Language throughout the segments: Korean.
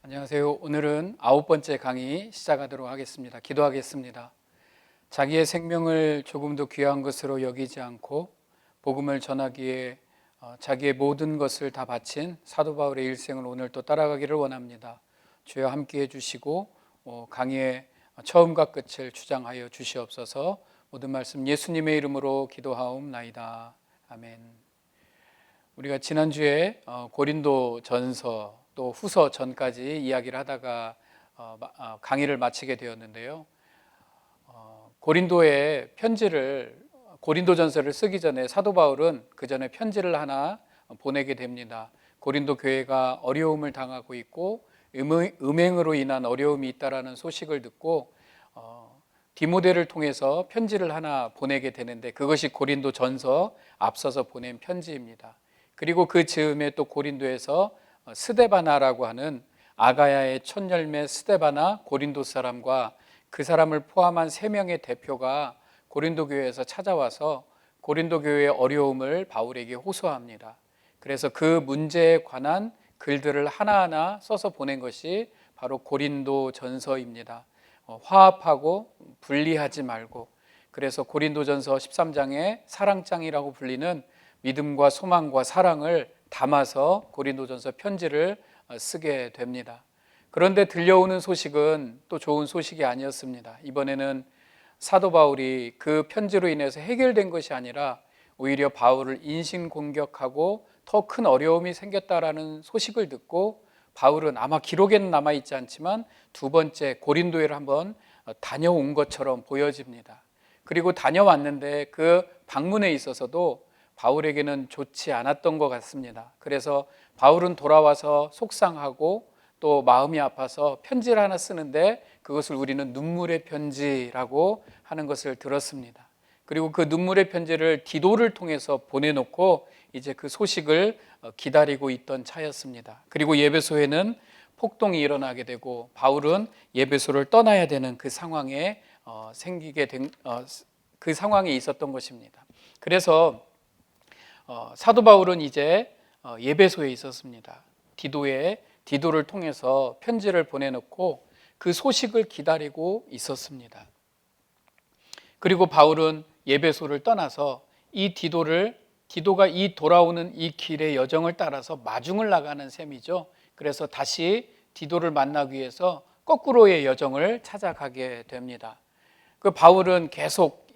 안녕하세요. 오늘은 9번째 강의 시작하도록 하겠습니다. 기도하겠습니다. 자기의 생명을 조금도 귀한 것으로 여기지 않고 복음을 전하기에 자기의 모든 것을 다 바친 사도 바울의 일생을 오늘 또 따라가기를 원합니다. 주여 함께 해주시고 강의의 처음과 끝을 주장하여 주시옵소서. 모든 말씀 예수님의 이름으로 기도하옵나이다. 아멘. 우리가 지난주에 고린도 전서 또 후서 전까지 이야기를 하다가 강의를 마치게 되었는데요. 고린도 전서를 쓰기 전에 사도 바울은 그 전에 편지를 하나 보내게 됩니다. 고린도 교회가 어려움을 당하고 있고 음행으로 인한 어려움이 있다라는 소식을 듣고 디모데를 통해서 편지를 하나 보내게 되는데 그것이 고린도 전서 앞서서 보낸 편지입니다. 그리고 그 즈음에 또 고린도에서 스데바나라고 하는 아가야의 첫 열매 스데바나 고린도 사람과 그 사람을 포함한 3명의 대표가 고린도 교회에서 찾아와서 고린도 교회의 어려움을 바울에게 호소합니다. 그래서 그 문제에 관한 글들을 하나하나 써서 보낸 것이 바로 고린도 전서입니다. 화합하고 분리하지 말고, 그래서 고린도 전서 13장에 사랑장이라고 불리는 믿음과 소망과 사랑을 담아서 고린도전서 편지를 쓰게 됩니다. 그런데 들려오는 소식은 또 좋은 소식이 아니었습니다. 이번에는 사도 바울이 그 편지로 인해서 해결된 것이 아니라 오히려 바울을 인신공격하고 더 큰 어려움이 생겼다라는 소식을 듣고 바울은 아마 기록에는 남아있지 않지만 2번째 고린도를 한번 다녀온 것처럼 보여집니다. 그리고 다녀왔는데 그 방문에 있어서도 바울에게는 좋지 않았던 것 같습니다. 그래서 바울은 돌아와서 속상하고 또 마음이 아파서 편지를 하나 쓰는데 그것을 우리는 눈물의 편지라고 하는 것을 들었습니다. 그리고 그 눈물의 편지를 디도를 통해서 보내놓고 이제 그 소식을 기다리고 있던 차였습니다. 그리고 예배소에는 폭동이 일어나게 되고 바울은 예배소를 떠나야 되는 그 상황에 그 상황이 있었던 것입니다. 그래서 사도 바울은 이제 예배소에 있었습니다. 디도를 통해서 편지를 보내놓고 그 소식을 기다리고 있었습니다. 그리고 바울은 예배소를 떠나서 이 디도가 이 돌아오는 이 길의 여정을 따라서 마중을 나가는 셈이죠. 그래서 다시 디도를 만나기 위해서 거꾸로의 여정을 찾아가게 됩니다. 그 바울은 계속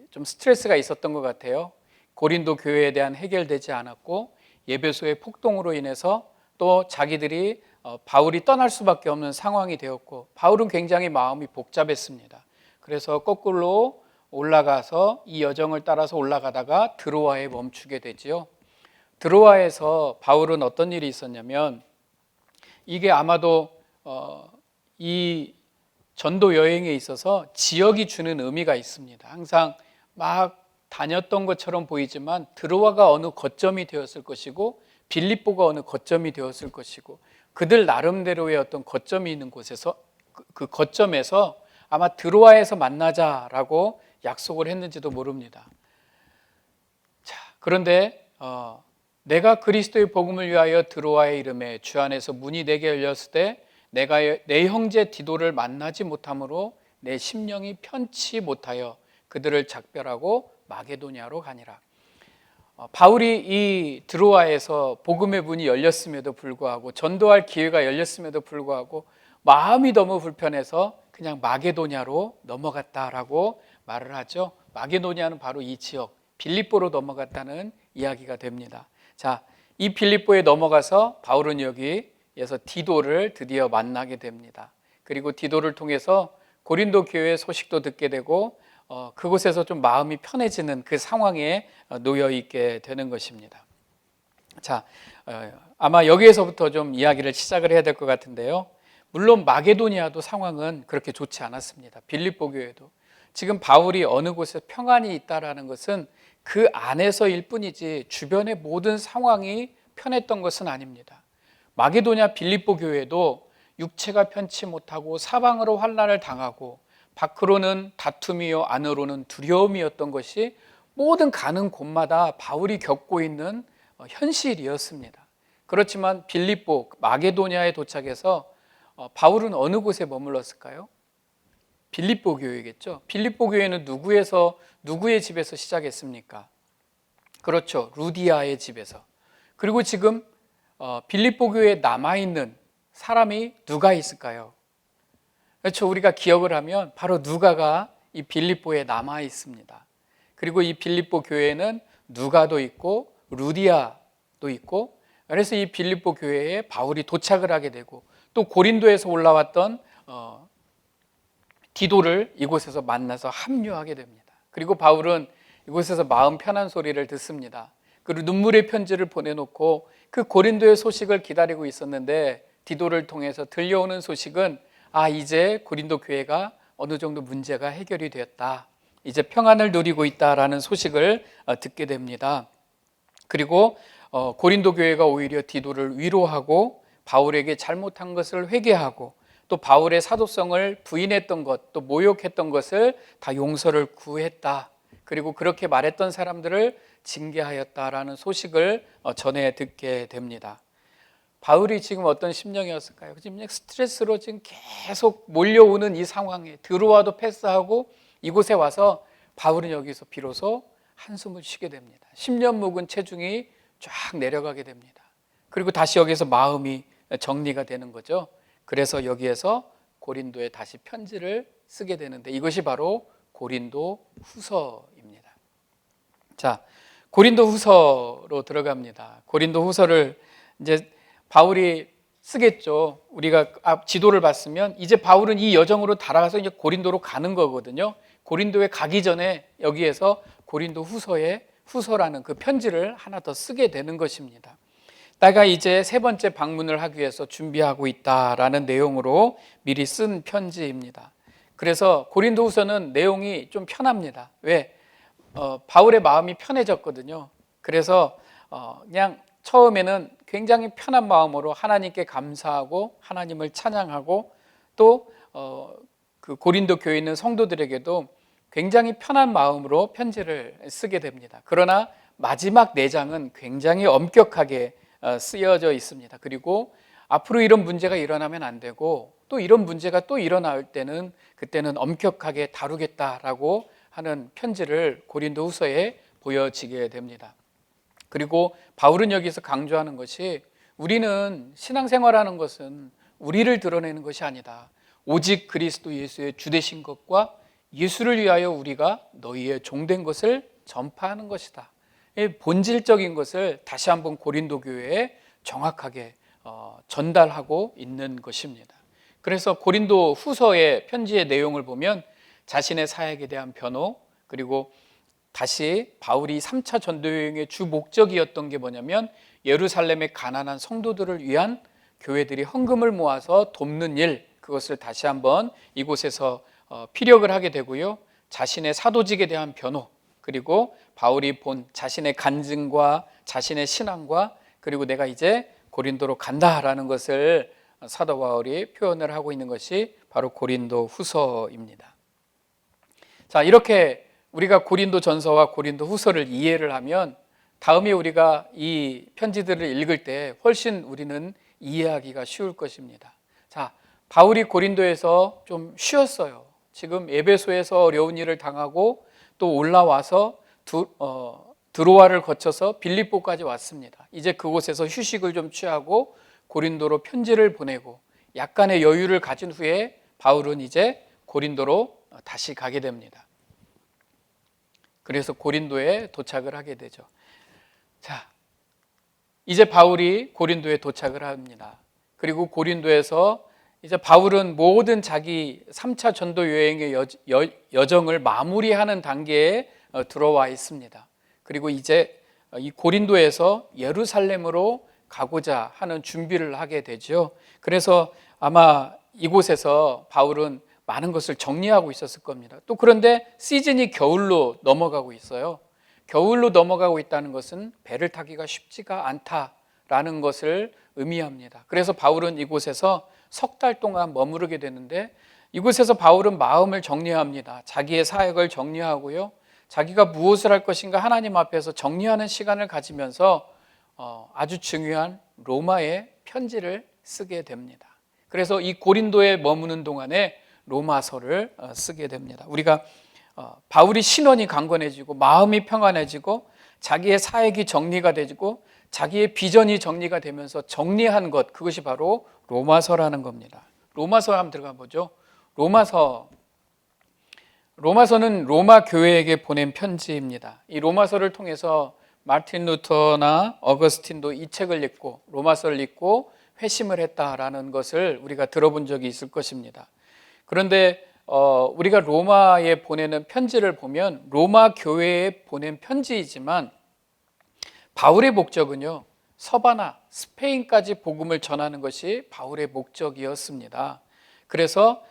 좀 스트레스가 있었던 것 같아요. 고린도 교회에 대한 해결되지 않았고 예배소의 폭동으로 인해서 또 자기들이 바울이 떠날 수밖에 없는 상황이 되었고 바울은 굉장히 마음이 복잡했습니다. 그래서 거꾸로 올라가서 이 여정을 따라서 올라가다가 드로아에 멈추게 되지요. 드로아에서 바울은 어떤 일이 있었냐면 이게 아마도 이 전도 여행에 있어서 지역이 주는 의미가 있습니다. 항상 막 다녔던 것처럼 보이지만 드로아가 어느 거점이 되었을 것이고 빌립보가 어느 거점이 되었을 것이고 그들 나름대로의 어떤 거점이 있는 곳에서 그 거점에서 아마 드로아에서 만나자라고 약속을 했는지도 모릅니다. 자, 그런데 내가 그리스도의 복음을 위하여 드로아에 이름에 주 안에서 문이 내게 열렸을 때 내가 내 형제 디도를 만나지 못함으로 내 심령이 편치 못하여 그들을 작별하고 마게도냐로 가니라. 바울이 이 드로아에서 복음의 문이 열렸음에도 불구하고 전도할 기회가 열렸음에도 불구하고 마음이 너무 불편해서 그냥 마게도냐로 넘어갔다라고 말을 하죠. 마게도냐는 바로 이 지역 빌립보로 넘어갔다는 이야기가 됩니다. 자, 이 빌립보에 넘어가서 바울은 여기에서 디도를 드디어 만나게 됩니다. 그리고 디도를 통해서 고린도 교회 소식도 듣게 되고 그곳에서 좀 마음이 편해지는 그 상황에 놓여 있게 되는 것입니다. 자, 아마 여기에서부터 좀 이야기를 시작을 해야 될 것 같은데요. 물론 마게도니아도 상황은 그렇게 좋지 않았습니다. 빌립보 교회도 지금 바울이 어느 곳에 평안이 있다라는 것은 그 안에서일 뿐이지 주변의 모든 상황이 편했던 것은 아닙니다. 마게도냐 빌립보 교회도 육체가 편치 못하고 사방으로 환난을 당하고 밖으로는 다툼이요 안으로는 두려움이었던 것이 모든 가는 곳마다 바울이 겪고 있는 현실이었습니다. 그렇지만 빌립보 마게도냐에 도착해서 바울은 어느 곳에 머물렀을까요? 빌립보 교회겠죠. 빌립보 교회는 누구의 집에서 시작했습니까? 그렇죠. 루디아의 집에서. 그리고 지금 빌립보 교회에 남아있는 사람이 누가 있을까요? 그렇죠. 우리가 기억을 하면 바로 누가가 이 빌립보에 남아 있습니다. 그리고 이 빌립보 교회에는 누가도 있고 루디아도 있고, 그래서 이 빌립보 교회에 바울이 도착을 하게 되고, 또 고린도에서 올라왔던 디도를 이곳에서 만나서 합류하게 됩니다. 그리고 바울은 이곳에서 마음 편한 소리를 듣습니다. 그리고 눈물의 편지를 보내놓고 그 고린도의 소식을 기다리고 있었는데, 디도를 통해서 들려오는 소식은 이제 고린도 교회가 어느 정도 문제가 해결이 되었다, 이제 평안을 누리고 있다라는 소식을 듣게 됩니다. 그리고 고린도 교회가 오히려 디도를 위로하고 바울에게 잘못한 것을 회개하고, 또 바울의 사도성을 부인했던 것, 또 모욕했던 것을 다 용서를 구했다, 그리고 그렇게 말했던 사람들을 징계하였다라는 소식을 전해 듣게 됩니다. 바울이 지금 어떤 심령이었을까요? 지금 스트레스로 지금 계속 몰려오는 이 상황에 들어와도 패스하고, 이곳에 와서 바울은 여기서 비로소 한숨을 쉬게 됩니다. 10년 묵은 체중이 쫙 내려가게 됩니다. 그리고 다시 여기서 마음이 정리가 되는 거죠. 그래서 여기에서 고린도에 다시 편지를 쓰게 되는데, 이것이 바로 고린도 후서입니다. 자, 고린도 후서로 들어갑니다. 고린도 후서를 이제 바울이 쓰겠죠. 우리가 지도를 봤으면 이제 바울은 이 여정으로 달아가서 이제 고린도로 가는 거거든요. 고린도에 가기 전에 여기에서 고린도 후서라는 그 편지를 하나 더 쓰게 되는 것입니다. 내가 이제 세 번째 방문을 하기 위해서 준비하고 있다라는 내용으로 미리 쓴 편지입니다. 그래서 고린도 후서는 내용이 좀 편합니다. 왜? 바울의 마음이 편해졌거든요. 그래서 그냥 처음에는 굉장히 편한 마음으로 하나님께 감사하고 하나님을 찬양하고, 또 그 고린도 교회에 있는 성도들에게도 굉장히 편한 마음으로 편지를 쓰게 됩니다. 그러나 마지막 4장은 굉장히 엄격하게 쓰여져 있습니다. 그리고 앞으로 이런 문제가 일어나면 안 되고, 또 이런 문제가 또 일어날 때는 그때는 엄격하게 다루겠다라고 하는 편지를 고린도 후서에 보여지게 됩니다. 그리고 바울은 여기서 강조하는 것이, 우리는 신앙생활하는 것은 우리를 드러내는 것이 아니다. 오직 그리스도 예수의 주되신 것과 예수를 위하여 우리가 너희의 종된 것을 전파하는 것이다. 본질적인 것을 다시 한번 고린도 교회에 정확하게 전달하고 있는 것입니다. 그래서 고린도 후서의 편지의 내용을 보면 자신의 사역에 대한 변호, 그리고 다시 바울이 3차 전도여행의 주 목적이었던 게 뭐냐면 예루살렘의 가난한 성도들을 위한 교회들이 헌금을 모아서 돕는 일, 그것을 다시 한번 이곳에서 피력을 하게 되고요. 자신의 사도직에 대한 변호, 그리고 바울이 본 자신의 간증과 자신의 신앙과, 그리고 내가 이제 고린도로 간다라는 것을 사도 바울이 표현을 하고 있는 것이 바로 고린도 후서입니다. 자, 이렇게 우리가 고린도 전서와 고린도 후서를 이해를 하면 다음에 우리가 이 편지들을 읽을 때 훨씬 우리는 이해하기가 쉬울 것입니다. 자, 바울이 고린도에서 좀 쉬었어요. 지금 에베소에서 어려운 일을 당하고 또 올라와서 드로아를 거쳐서 빌립보까지 왔습니다. 이제 그곳에서 휴식을 좀 취하고 고린도로 편지를 보내고 약간의 여유를 가진 후에 바울은 이제 고린도로 다시 가게 됩니다. 그래서 고린도에 도착을 하게 되죠. 자, 이제 바울이 고린도에 도착을 합니다. 그리고 고린도에서 이제 바울은 모든 자기 3차 전도 여행의 여정을 마무리하는 단계에 들어와 있습니다. 그리고 이제 이 고린도에서 예루살렘으로 가고자 하는 준비를 하게 되죠. 그래서 아마 이곳에서 바울은 많은 것을 정리하고 있었을 겁니다. 또 그런데 시즌이 겨울로 넘어가고 있어요. 겨울로 넘어가고 있다는 것은 배를 타기가 쉽지가 않다라는 것을 의미합니다. 그래서 바울은 이곳에서 3달 동안 머무르게 되는데, 이곳에서 바울은 마음을 정리합니다. 자기의 사역을 정리하고요, 자기가 무엇을 할 것인가 하나님 앞에서 정리하는 시간을 가지면서 아주 중요한 로마의 편지를 쓰게 됩니다. 그래서 이 고린도에 머무는 동안에 로마서를 쓰게 됩니다. 우리가 바울이 신원이 강건해지고 마음이 평안해지고 자기의 사역이 정리가 되고 자기의 비전이 정리가 되면서 정리한 것, 그것이 바로 로마서라는 겁니다. 로마서 한번 들어가 보죠. 로마서는 로마 교회에게 보낸 편지입니다. 이 로마서를 통해서 마틴 루터나 어거스틴도 이 책을 읽고 로마서를 읽고 회심을 했다라는 것을 우리가 들어본 적이 있을 것입니다. 그런데 우리가 로마에 보내는 편지를 보면 로마 교회에 보낸 편지이지만 바울의 목적은요, 서바나, 스페인까지 복음을 전하는 것이 바울의 목적이었습니다. 그래서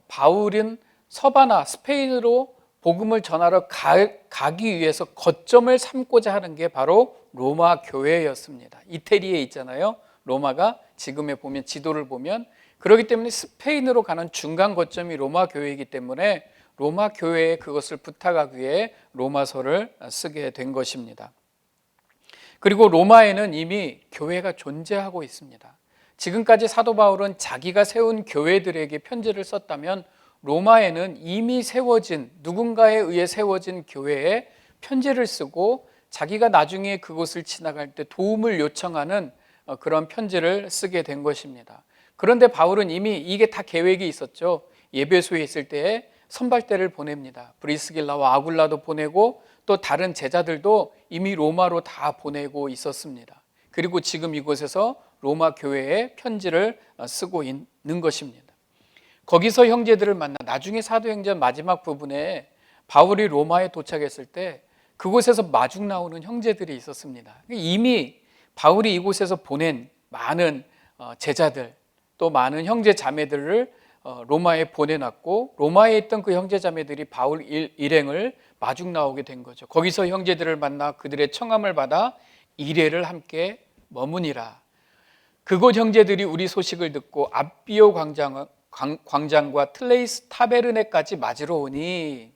바울은 서바나, 스페인으로 복음을 전하러 가기 위해서 거점을 삼고자 하는 게 바로 로마 교회였습니다. 이태리에 있잖아요. 로마가 지금에 보면 지도를 보면, 그렇기 때문에 스페인으로 가는 중간 거점이 로마 교회이기 때문에 로마 교회에 그것을 부탁하기 위해 로마서를 쓰게 된 것입니다. 그리고 로마에는 이미 교회가 존재하고 있습니다. 지금까지 사도 바울은 자기가 세운 교회들에게 편지를 썼다면 로마에는 이미 세워진, 누군가에 의해 세워진 교회에 편지를 쓰고 자기가 나중에 그곳을 지나갈 때 도움을 요청하는 그런 편지를 쓰게 된 것입니다. 그런데 바울은 이미 이게 다 계획이 있었죠. 에베소에 있을 때에 선발대를 보냅니다. 브리스길라와 아굴라도 보내고 또 다른 제자들도 이미 로마로 다 보내고 있었습니다. 그리고 지금 이곳에서 로마 교회에 편지를 쓰고 있는 것입니다. 거기서 형제들을 만나 나중에 사도행전 마지막 부분에 바울이 로마에 도착했을 때 그곳에서 마중 나오는 형제들이 있었습니다. 이미 바울이 이곳에서 보낸 많은 제자들 또 많은 형제 자매들을 로마에 보내놨고 로마에 있던 그 형제 자매들이 바울 일행을 마중 나오게 된 거죠. 거기서 형제들을 만나 그들의 청함을 받아 이레를 함께 머무니라. 그곳 형제들이 우리 소식을 듣고 앞비오 광장과 틀레이스 타베르네까지 맞으러 오니,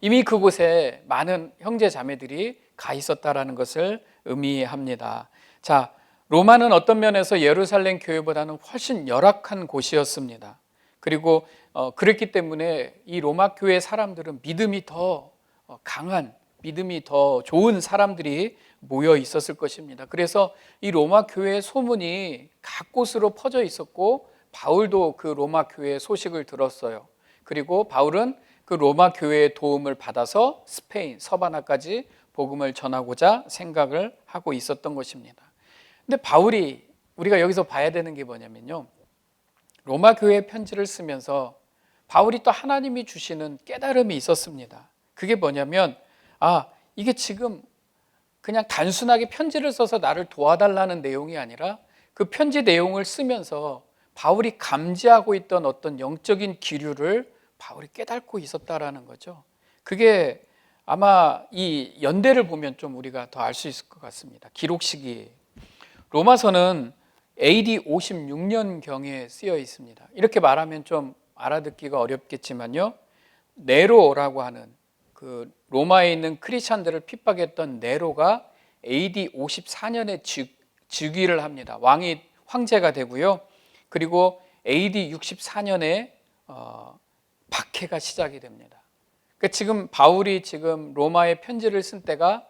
이미 그곳에 많은 형제 자매들이 가 있었다라는 것을 의미합니다. 자, 로마는 어떤 면에서 예루살렘 교회보다는 훨씬 열악한 곳이었습니다. 그리고 그랬기 때문에 이 로마 교회 사람들은 믿음이 더 강한, 믿음이 더 좋은 사람들이 모여 있었을 것입니다. 그래서 이 로마 교회의 소문이 각 곳으로 퍼져 있었고 바울도 그 로마 교회의 소식을 들었어요. 그리고 바울은 그 로마 교회의 도움을 받아서 스페인, 서바나까지 복음을 전하고자 생각을 하고 있었던 것입니다. 근데 바울이, 우리가 여기서 봐야 되는 게 뭐냐면요, 로마 교회에 편지를 쓰면서 바울이 또 하나님이 주시는 깨달음이 있었습니다. 그게 뭐냐면, 이게 지금 그냥 단순하게 편지를 써서 나를 도와달라는 내용이 아니라 그 편지 내용을 쓰면서 바울이 감지하고 있던 어떤 영적인 기류를 바울이 깨닫고 있었다라는 거죠. 그게 아마 이 연대를 보면 좀 우리가 더 알 수 있을 것 같습니다. 기록 시기, 로마서는 AD 56년경에 쓰여 있습니다. 이렇게 말하면 좀 알아듣기가 어렵겠지만요, 네로라고 하는 그 로마에 있는 크리스찬들을 핍박했던 네로가 AD 54년에 즉위를 합니다. 황제가 되고요. 그리고 AD 64년에 박해가 시작이 됩니다. 그러니까 지금 바울이 지금 로마에 편지를 쓴 때가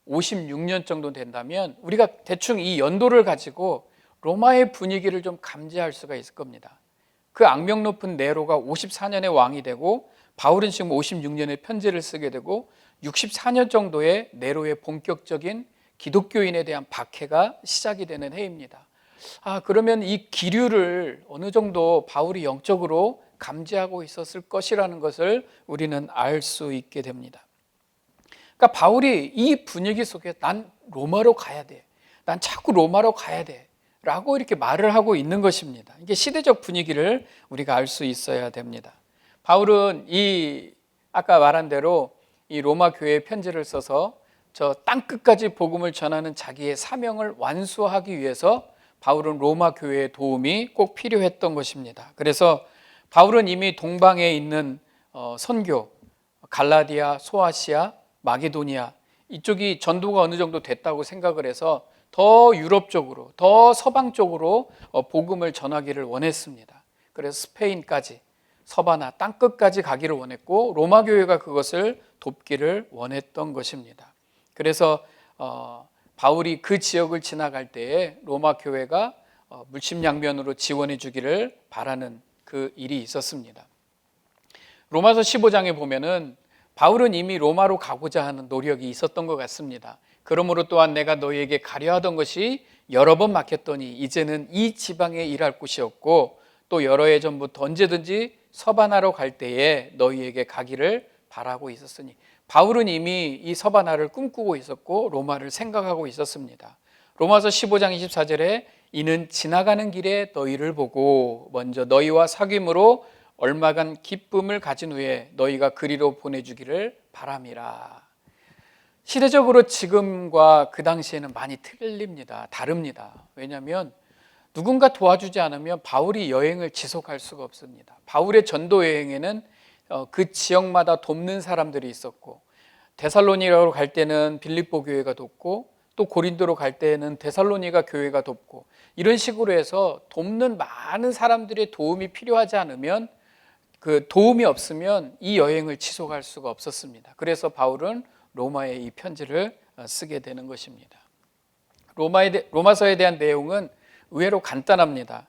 56년 정도 된다면 우리가 대충 이 연도를 가지고 로마의 분위기를 좀 감지할 수가 있을 겁니다. 그 악명 높은 네로가 54년에 왕이 되고 바울은 지금 56년에 편지를 쓰게 되고 64년 정도에 네로의 본격적인 기독교인에 대한 박해가 시작이 되는 해입니다. 그러면 이 기류를 어느 정도 바울이 영적으로 감지하고 있었을 것이라는 것을 우리는 알 수 있게 됩니다. 그러니까 바울이 이 분위기 속에 난 로마로 가야 돼, 난 자꾸 로마로 가야 돼 라고 이렇게 말을 하고 있는 것입니다. 이게 시대적 분위기를 우리가 알 수 있어야 됩니다. 바울은 아까 말한 대로 이 로마 교회에 편지를 써서 저 땅끝까지 복음을 전하는 자기의 사명을 완수하기 위해서 바울은 로마 교회의 도움이 꼭 필요했던 것입니다. 그래서 바울은 이미 동방에 있는 선교, 갈라디아, 소아시아, 마게도니아 이쪽이 전도가 어느 정도 됐다고 생각을 해서 더 유럽 쪽으로, 더 서방 쪽으로 복음을 전하기를 원했습니다. 그래서 스페인까지, 서바나 땅끝까지 가기를 원했고 로마 교회가 그것을 돕기를 원했던 것입니다. 그래서 바울이 그 지역을 지나갈 때에 로마 교회가 물심양면으로 지원해 주기를 바라는 그 일이 있었습니다. 로마서 15장에 보면은 바울은 이미 로마로 가고자 하는 노력이 있었던 것 같습니다. 그러므로 또한 내가 너희에게 가려 하던 것이 여러 번 막혔더니 이제는 이 지방에 일할 곳이 없고 또 여러 해 전부터 언제든지 서바나로 갈 때에 너희에게 가기를 바라고 있었으니, 바울은 이미 이 서바나를 꿈꾸고 있었고 로마를 생각하고 있었습니다. 로마서 15장 24절에 이는 지나가는 길에 너희를 보고 먼저 너희와 사귐으로 얼마간 기쁨을 가진 후에 너희가 그리로 보내주기를 바람이라. 시대적으로 지금과 그 당시에는 많이 틀립니다. 다릅니다. 왜냐하면 누군가 도와주지 않으면 바울이 여행을 지속할 수가 없습니다. 바울의 전도 여행에는 그 지역마다 돕는 사람들이 있었고, 데살로니가로 갈 때는 빌립보 교회가 돕고, 또 고린도로 갈 때는 데살로니가 교회가 돕고, 이런 식으로 해서 돕는 많은 사람들의 도움이 필요하지 않으면, 그 도움이 없으면 이 여행을 지속할 수가 없었습니다. 그래서 바울은 로마에 이 편지를 쓰게 되는 것입니다. 로마서에 대한 내용은 의외로 간단합니다.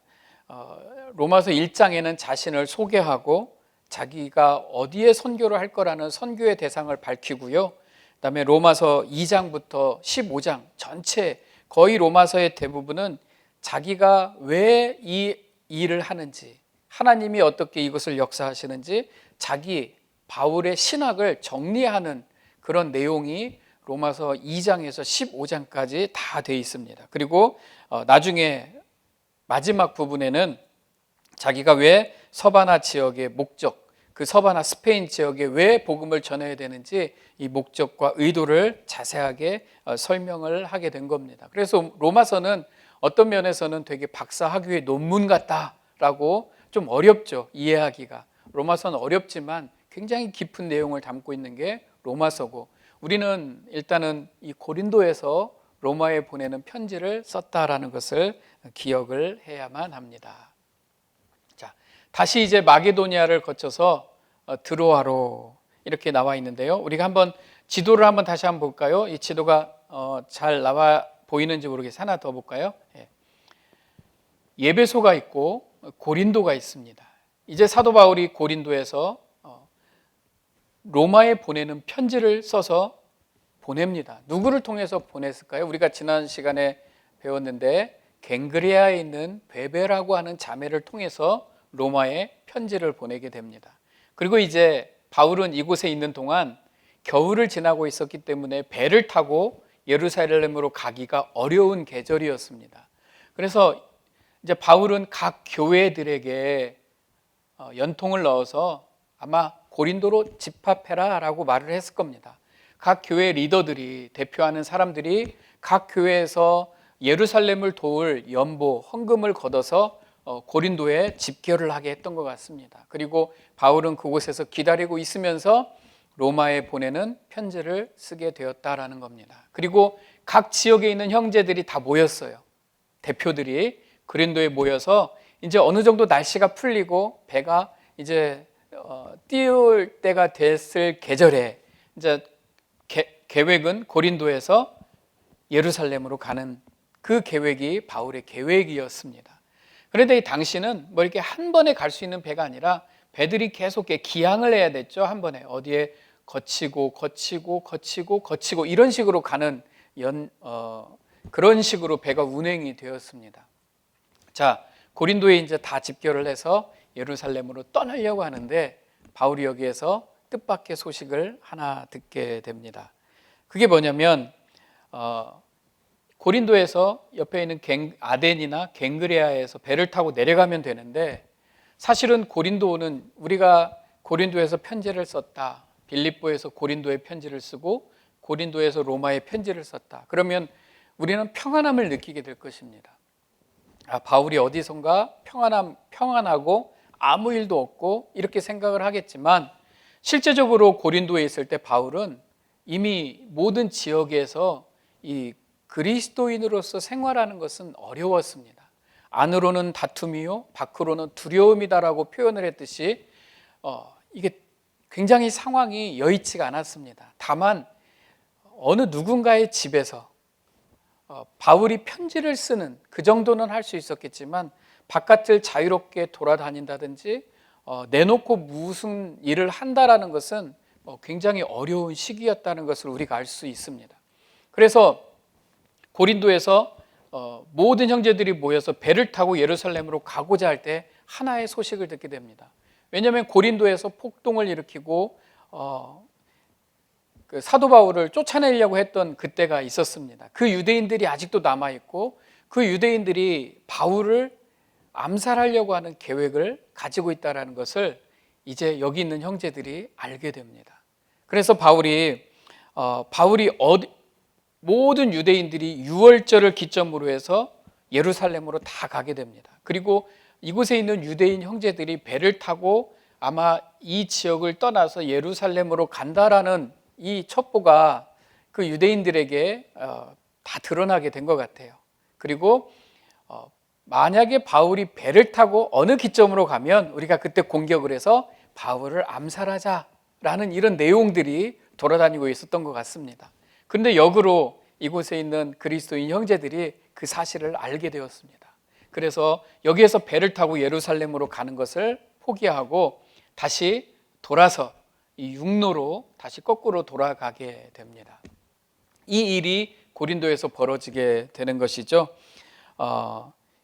로마서 1장에는 자신을 소개하고 자기가 어디에 선교를 할 거라는 선교의 대상을 밝히고요. 그다음에 로마서 2장부터 15장 전체 거의 로마서의 대부분은 자기가 왜 이 일을 하는지, 하나님이 어떻게 이것을 역사하시는지 자기 바울의 신학을 정리하는 그런 내용이 로마서 2장에서 15장까지 다 되어 있습니다. 그리고 나중에 마지막 부분에는 자기가 왜 서바나 지역의 목적, 그 서바나 스페인 지역에 왜 복음을 전해야 되는지 이 목적과 의도를 자세하게 설명을 하게 된 겁니다. 그래서 로마서는 어떤 면에서는 되게 박사학위의 논문 같다라고 좀 어렵죠, 이해하기가. 로마서는 어렵지만 굉장히 깊은 내용을 담고 있는 게 로마서고, 우리는 일단은 이 고린도에서 로마에 보내는 편지를 썼다라는 것을 기억을 해야만 합니다. 자, 다시 이제 마게도니아를 거쳐서 드로아로 이렇게 나와 있는데요. 우리가 한번 지도를 한번 다시 한번 볼까요? 이 지도가 잘 나와 보이는지 모르겠어요. 하나 더 볼까요? 예배소가 있고 고린도가 있습니다. 이제 사도 바울이 고린도에서 로마에 보내는 편지를 써서 보냅니다. 누구를 통해서 보냈을까요? 우리가 지난 시간에 배웠는데 갱그레아에 있는 베베라고 하는 자매를 통해서 로마에 편지를 보내게 됩니다. 그리고 이제 바울은 이곳에 있는 동안 겨울을 지나고 있었기 때문에 배를 타고 예루살렘으로 가기가 어려운 계절이었습니다. 그래서 이제 바울은 각 교회들에게 연통을 넣어서 아마 고린도로 집합해라 라고 말을 했을 겁니다. 각 교회 리더들이, 대표하는 사람들이 각 교회에서 예루살렘을 도울 연보, 헌금을 걷어서 고린도에 집결을 하게 했던 것 같습니다. 그리고 바울은 그곳에서 기다리고 있으면서 로마에 보내는 편지를 쓰게 되었다라는 겁니다. 그리고 각 지역에 있는 형제들이 다 모였어요. 대표들이 고린도에 모여서 이제 어느 정도 날씨가 풀리고 배가 이제 띄울 때가 됐을 계절에 이제 계획은 고린도에서 예루살렘으로 가는 그 계획이 바울의 계획이었습니다. 그런데 이 당시는 뭐 이렇게 한 번에 갈 수 있는 배가 아니라 배들이 계속 기항을 해야 됐죠. 한 번에 어디에 거치고 이런 식으로 가는 그런 식으로 배가 운행이 되었습니다. 자, 고린도에 이제 다 집결을 해서 예루살렘으로 떠나려고 하는데 바울이 여기에서 뜻밖의 소식을 하나 듣게 됩니다. 그게 뭐냐면 고린도에서 옆에 있는 아덴이나 갱그레아에서 배를 타고 내려가면 되는데, 사실은 고린도는 우리가 고린도에서 편지를 썼다, 빌립보에서 고린도에 편지를 쓰고 고린도에서 로마에 편지를 썼다, 그러면 우리는 평안함을 느끼게 될 것입니다. 바울이 어디선가 평안하고 아무 일도 없고 이렇게 생각을 하겠지만, 실제적으로 고린도에 있을 때 바울은 이미 모든 지역에서 그리스도인으로서 생활하는 것은 어려웠습니다. 안으로는 다툼이요 밖으로는 두려움이다라고 표현을 했듯이 이게 굉장히 상황이 여의치가 않았습니다. 다만 어느 누군가의 집에서 바울이 편지를 쓰는 그 정도는 할 수 있었겠지만 바깥을 자유롭게 돌아다닌다든지 내놓고 무슨 일을 한다라는 것은 굉장히 어려운 시기였다는 것을 우리가 알 수 있습니다. 그래서 고린도에서 모든 형제들이 모여서 배를 타고 예루살렘으로 가고자 할 때 하나의 소식을 듣게 됩니다. 왜냐하면 고린도에서 폭동을 일으키고 그 사도 바울을 쫓아내려고 했던 그때가 있었습니다. 그 유대인들이 아직도 남아있고 그 유대인들이 바울을 암살하려고 하는 계획을 가지고 있다는 것을 이제 여기 있는 형제들이 알게 됩니다. 그래서 바울이 모든 유대인들이 유월절을 기점으로 해서 예루살렘으로 다 가게 됩니다. 그리고 이곳에 있는 유대인 형제들이 배를 타고 아마 이 지역을 떠나서 예루살렘으로 간다라는 이 첩보가 그 유대인들에게 다 드러나게 된 것 같아요. 그리고 만약에 바울이 배를 타고 어느 기점으로 가면 우리가 그때 공격을 해서 바울을 암살하자라는 이런 내용들이 돌아다니고 있었던 것 같습니다. 그런데 역으로 이곳에 있는 그리스도인 형제들이 그 사실을 알게 되었습니다. 그래서 여기에서 배를 타고 예루살렘으로 가는 것을 포기하고 다시 돌아서 이 육로로 다시 거꾸로 돌아가게 됩니다. 이 일이 고린도에서 벌어지게 되는 것이죠.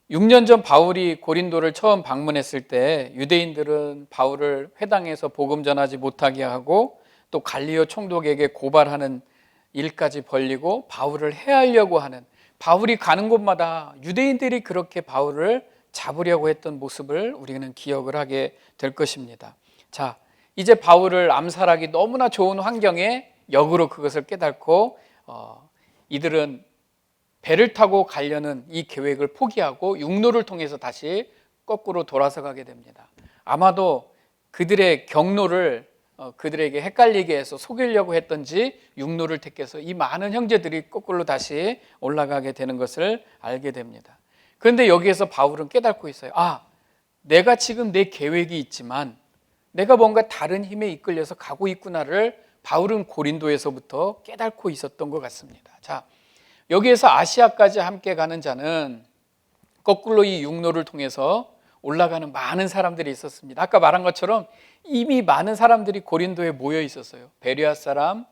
6년 전 바울이 고린도를 처음 방문했을 때 유대인들은 바울을 회당에서 복음 전하지 못하게 하고 또 갈리오 총독에게 고발하는 일까지 벌리고 바울을 해하려고 하는, 바울이 가는 곳마다 유대인들이 그렇게 바울을 잡으려고 했던 모습을 우리는 기억을 하게 될 것입니다. 자, 이제 바울을 암살하기 너무나 좋은 환경에 역으로 그것을 깨닫고 이들은 배를 타고 가려는 이 계획을 포기하고 육로를 통해서 다시 거꾸로 돌아서 가게 됩니다. 아마도 그들의 경로를 그들에게 헷갈리게 해서 속이려고 했던지 육로를 택해서 이 많은 형제들이 거꾸로 다시 올라가게 되는 것을 알게 됩니다. 그런데 여기에서 바울은 깨닫고 있어요. 내가 지금 내 계획이 있지만 내가 뭔가 다른 힘에 이끌려서 가고 있구나를 바울은 고린도에서부터 깨닫고 있었던 것 같습니다. 자, 여기에서 아시아까지 함께 가는 자는 거꾸로 이 육로를 통해서 올라가는 많은 사람들이 있었습니다. 아까 말한 것처럼 이미 많은 사람들이 고린도에 모여 있었어요. 베레아 사람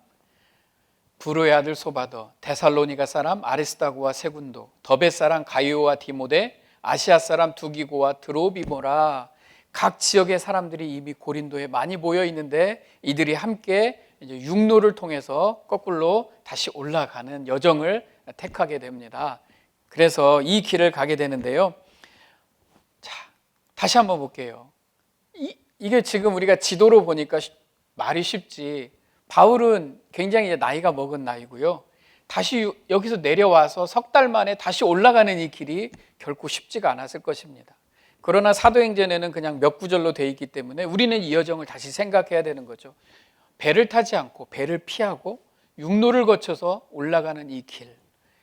브로의 아들 소바더, 데살로니가 사람 아리스다고와 세군도, 더베 사람 가이오와 디모데, 아시아 사람 두기고와 드로비모라. 각 지역의 사람들이 이미 고린도에 많이 모여 있는데 이들이 함께 이제 육로를 통해서 거꾸로 다시 올라가는 여정을 택하게 됩니다. 그래서 이 길을 가게 되는데요. 자, 다시 한번 볼게요. 이게 지금 우리가 지도로 보니까 말이 쉽지, 바울은 굉장히 이제 나이가 먹은 나이고요. 다시 여기서 내려와서 석 달 만에 다시 올라가는 이 길이 결코 쉽지가 않았을 것입니다. 그러나 사도행전에는 그냥 몇 구절로 되어 있기 때문에 우리는 이 여정을 다시 생각해야 되는 거죠. 배를 타지 않고 배를 피하고 육로를 거쳐서 올라가는 이 길,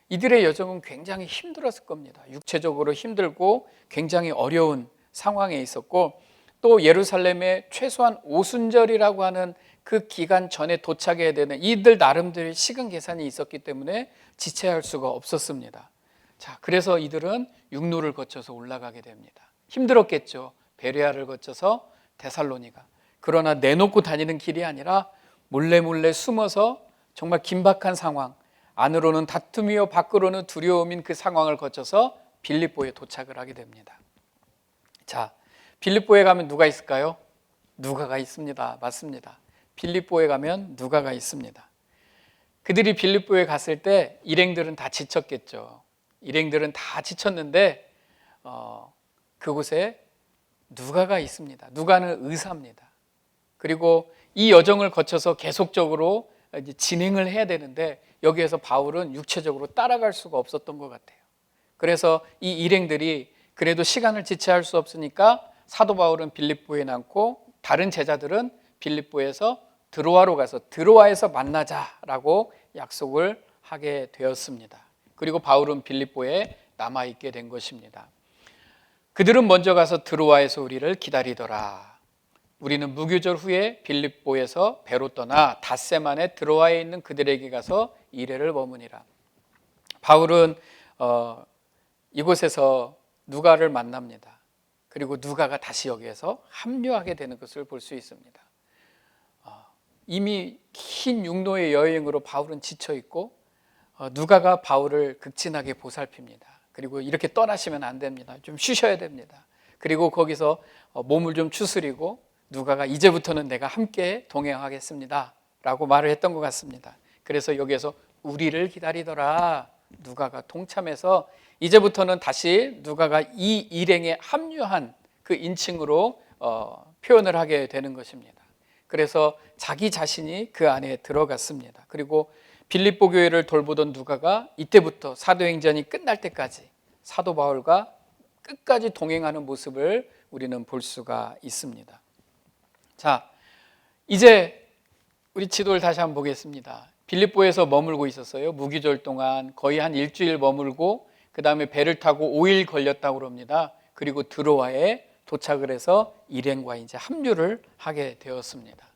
이들의 여정은 굉장히 힘들었을 겁니다. 육체적으로 힘들고 굉장히 어려운 상황에 있었고, 또 예루살렘에 최소한 오순절이라고 하는 그 기간 전에 도착해야 되는 이들 나름대로의 시간 계산이 있었기 때문에 지체할 수가 없었습니다. 자, 그래서 이들은 육로를 거쳐서 올라가게 됩니다. 힘들었겠죠. 베레아를 거쳐서 데살로니가. 그러나 내놓고 다니는 길이 아니라 몰래 숨어서 정말 긴박한 상황, 안으로는 다툼이요 밖으로는 두려움인 그 상황을 거쳐서 빌립보에 도착을 하게 됩니다. 자, 빌립보에 가면 누가 있을까요? 누가가 있습니다. 맞습니다. 빌립보에 가면 누가가 있습니다. 그들이 빌립보에 갔을 때 일행들은 다 지쳤겠죠. 일행들은 다 지쳤는데 그곳에 누가가 있습니다. 누가는 의사입니다. 그리고 이 여정을 거쳐서 계속적으로 이제 진행을 해야 되는데 여기에서 바울은 육체적으로 따라갈 수가 없었던 것 같아요. 그래서 이 일행들이 그래도 시간을 지체할 수 없으니까 사도 바울은 빌립보에 남고 다른 제자들은 빌립보에서 드로아로 가서 드로아에서 만나자라고 약속을 하게 되었습니다. 그리고 바울은 빌립보에 남아있게 된 것입니다. 그들은 먼저 가서 드로아에서 우리를 기다리더라. 우리는 무교절 후에 빌립보에서 배로 떠나 닷새 만에 드로아에 있는 그들에게 가서 이래를 머무니라. 바울은 이곳에서 누가를 만납니다. 그리고 누가가 다시 여기에서 합류하게 되는 것을 볼 수 있습니다. 이미 긴 육로의 여행으로 바울은 지쳐있고 누가가 바울을 극진하게 보살핍니다. 그리고 이렇게 떠나시면 안 됩니다. 좀 쉬셔야 됩니다. 그리고 거기서 몸을 좀 추스리고 누가가 이제부터는 내가 함께 동행하겠습니다 라고 말을 했던 것 같습니다. 그래서 여기에서 우리를 기다리더라. 누가가 동참해서 이제부터는 다시 누가가 이 일행에 합류한 그 인칭으로 표현을 하게 되는 것입니다. 그래서 자기 자신이 그 안에 들어갔습니다. 그리고 빌립보 교회를 돌보던 누가가 이때부터 사도행전이 끝날 때까지 사도 바울과 끝까지 동행하는 모습을 우리는 볼 수가 있습니다. 자, 이제 우리 지도를 다시 한번 보겠습니다. 빌립보에서 머물고 있었어요. 무기절 동안 거의 한 일주일 머물고 그 다음에 배를 타고 5일 걸렸다고 합니다. 그리고 드로아에 도착을 해서 일행과 이제 합류를 하게 되었습니다.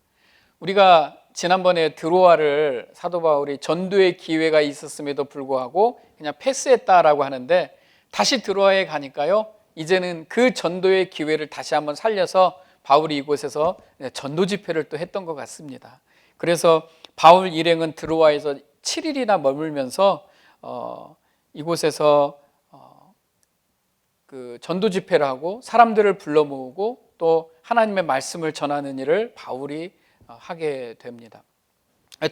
우리가 지난번에 드로아를 사도 바울이 전도의 기회가 있었음에도 불구하고 그냥 패스했다라고 하는데 다시 드로아에 가니까요, 이제는 그 전도의 기회를 다시 한번 살려서 바울이 이곳에서 전도 집회를 또 했던 것 같습니다. 그래서 바울 일행은 드로아에서 7일이나 머물면서 이곳에서 그 전도 집회를 하고 사람들을 불러 모으고 또 하나님의 말씀을 전하는 일을 바울이 하게 됩니다.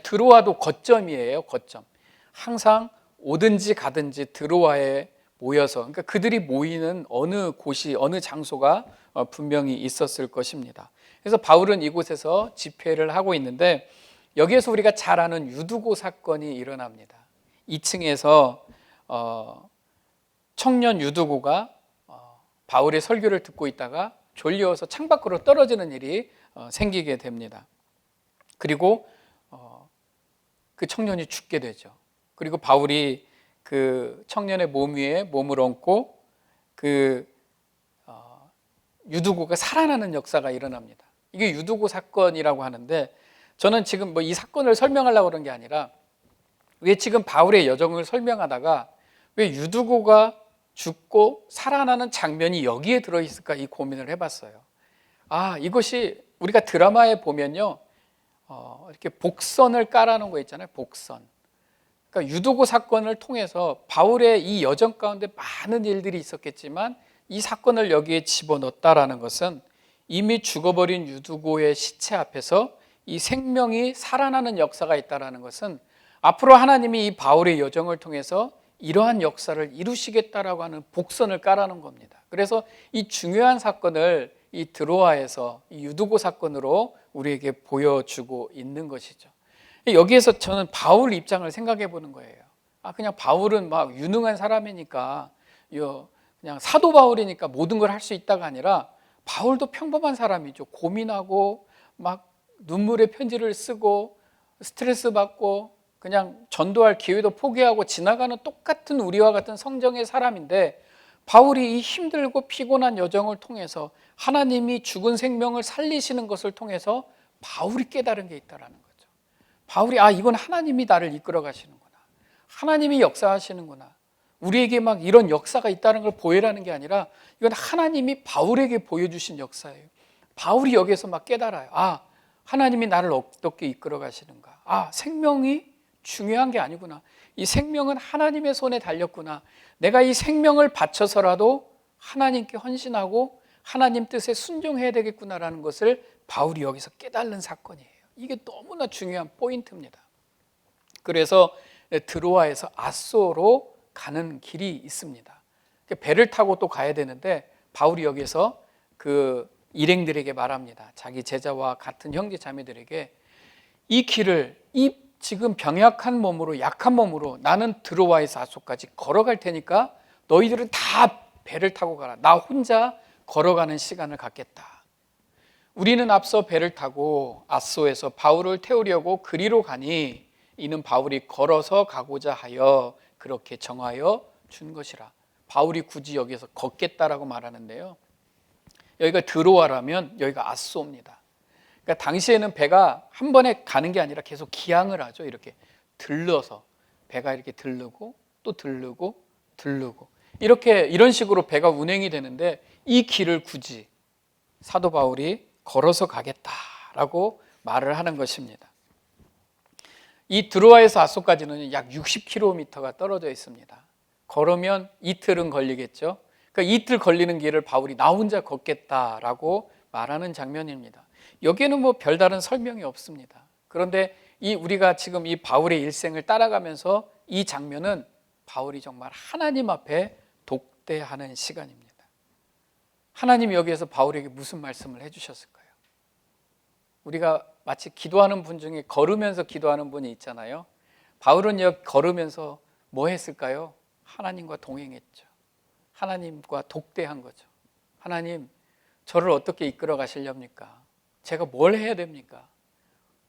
드로아도 거점이에요. 거점. 항상 오든지 가든지 드로아에 모여서, 그러니까 그들이 모이는 어느 곳이, 어느 장소가 분명히 있었을 것입니다. 그래서 바울은 이곳에서 집회를 하고 있는데 여기에서 우리가 잘 아는 유두고 사건이 일어납니다. 2층에서 청년 유두고가 바울의 설교를 듣고 있다가 졸려서 창밖으로 떨어지는 일이 생기게 됩니다. 그리고 그 청년이 죽게 되죠. 그리고 바울이 그 청년의 몸 위에 몸을 얹고 그 유두고가 살아나는 역사가 일어납니다. 이게 유두고 사건이라고 하는데 저는 지금 뭐 이 사건을 설명하려고 그런 게 아니라 왜 지금 바울의 여정을 설명하다가 왜 유두고가 죽고 살아나는 장면이 여기에 들어있을까 이 고민을 해봤어요. 이것이 우리가 드라마에 보면요, 이렇게 복선을 깔아놓은 거 있잖아요. 복선. 그러니까 유두고 사건을 통해서 바울의 이 여정 가운데 많은 일들이 있었겠지만 이 사건을 여기에 집어넣었다라는 것은 이미 죽어버린 유두고의 시체 앞에서 이 생명이 살아나는 역사가 있다라는 것은 앞으로 하나님이 이 바울의 여정을 통해서 이러한 역사를 이루시겠다라고 하는 복선을 깔아놓은 겁니다. 그래서 이 중요한 사건을 이 드로아에서 이 유두고 사건으로 우리에게 보여주고 있는 것이죠. 여기에서 저는 바울 입장을 생각해 보는 거예요. 그냥 바울은 막 유능한 사람이니까, 그냥 사도 바울이니까 모든 걸 할 수 있다가 아니라 바울도 평범한 사람이죠. 고민하고 막 눈물의 편지를 쓰고 스트레스 받고 그냥 전도할 기회도 포기하고 지나가는 똑같은 우리와 같은 성정의 사람인데 바울이 이 힘들고 피곤한 여정을 통해서 하나님이 죽은 생명을 살리시는 것을 통해서 바울이 깨달은 게 있다라는 거죠. 바울이 이건 하나님이 나를 이끌어 가시는구나. 하나님이 역사하시는구나. 우리에게 막 이런 역사가 있다는 걸 보여라는 게 아니라 이건 하나님이 바울에게 보여주신 역사예요. 바울이 여기에서 막 깨달아요. 하나님이 나를 어떻게 이끌어 가시는가. 생명이 중요한 게 아니구나. 이 생명은 하나님의 손에 달렸구나. 내가 이 생명을 바쳐서라도 하나님께 헌신하고 하나님 뜻에 순종해야 되겠구나라는 것을 바울이 여기서 깨달은 사건이에요. 이게 너무나 중요한 포인트입니다. 그래서 드로아에서 아소로 가는 길이 있습니다. 배를 타고 또 가야 되는데 바울이 여기서 그 일행들에게 말합니다. 자기 제자와 같은 형제 자매들에게 이 길을, 이 지금 병약한 몸으로, 약한 몸으로 나는 드로아에서 아소까지 걸어갈 테니까 너희들은 다 배를 타고 가라. 나 혼자 걸어가는 시간을 갖겠다. 우리는 앞서 배를 타고 아소에서 바울을 태우려고 그리로 가니 이는 바울이 걸어서 가고자 하여 그렇게 정하여 준 것이라. 바울이 굳이 여기서 걷겠다라고 말하는데요, 여기가 드로아라면 여기가 아소입니다. 그러니까 당시에는 배가 한 번에 가는 게 아니라 계속 기항을 하죠. 이렇게 들러서 배가 이렇게 들르고 또 들르고 들르고 이런 식으로 배가 운행이 되는데, 이 길을 굳이 사도 바울이 걸어서 가겠다라고 말을 하는 것입니다. 이 드로아에서 아소까지는 약 60km가 떨어져 있습니다. 걸으면 이틀은 걸리겠죠. 그러니까 이틀 걸리는 길을 바울이 나 혼자 걷겠다라고 말하는 장면입니다. 여기에는 뭐 별다른 설명이 없습니다. 그런데 우리가 지금 이 바울의 일생을 따라가면서 이 장면은 바울이 정말 하나님 앞에 독대하는 시간입니다. 하나님이 여기에서 바울에게 무슨 말씀을 해주셨을까요? 우리가 마치 기도하는 분 중에 걸으면서 기도하는 분이 있잖아요. 바울은 여기 걸으면서 뭐 했을까요? 하나님과 동행했죠. 하나님과 독대한 거죠. 하나님, 저를 어떻게 이끌어 가시렵니까? 제가 뭘 해야 됩니까?